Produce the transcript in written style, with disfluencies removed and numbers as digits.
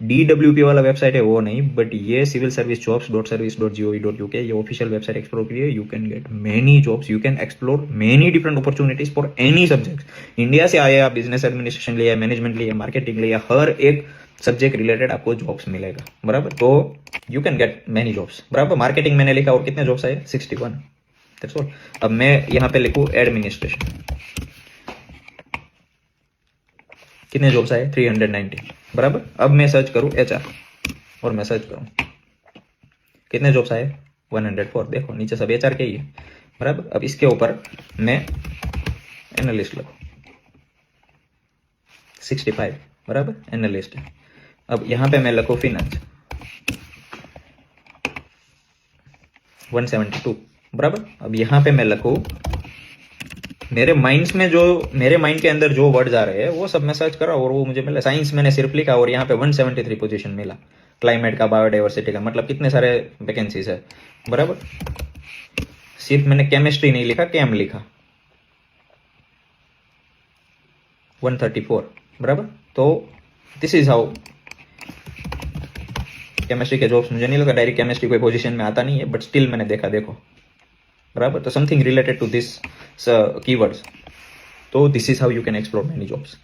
DWP वाला website है वो नहीं, बट ये civil service jobs dot service dot gov.uk, ये ऑफिशियल वेबसाइट एक्सप्लोर करिए. You can get many jobs, you can explore many different opportunities for any subject. India से आए आप, बिजनेस एडमिनिस्ट्रेशन लिए, मैनेजमेंट लिए, मार्केटिंग लिए, हर एक सब्जेक्ट रिलेटेड आपको जॉब्स मिलेगा. बराबर, तो you can get many jobs. बराबर, मार्केटिंग मैंने लिखा और कितने जॉब्स आए? 61. That's all. अब मैं यहाँ पे लिखूँ एडमिनिस्ट्रेशन, कितने जॉब्स आए? 390. बराबर. अब मैं सर्च करूँ HR और मैं सर्च करूँ, कितने जॉब्स आए? 104. देखो नीचे सब HR के ही है. बराबर. अब इसके ऊपर मैं एनालिस्ट लिखूँ, 65. बराबर, एनालिस्ट है. अब यहाँ पे मैं लिखूँ फिनांस, 172. बराबर. अब यहाँ पे मैं लिखूँ, मेरे माइंड के अंदर जो वर्ड्स आ रहे हैं वो सब मैं सर्च करा और वो मुझे मिला. साइंस मैंने सिर्फ लिखा और यहाँ पे 173 पोजीशन मिला. क्लाइमेट का, बायोडाइवर्सिटी का, मतलब कितने सारे वैकेंसीज है. बराबर. सिर्फ मैंने केमिस्ट्री नहीं लिखा, केम लिखा, 134. बराबर. तो दिस इज हाउ केमिस्ट्री के जॉब्स मुझे नहीं लगा, डायरेक्ट केमिस्ट्री कोई पोजीशन में आता नहीं है, बट स्टिल मैंने देखा. देखो बराबर. तो something related to this keywords. तो this is how you can explore many jobs.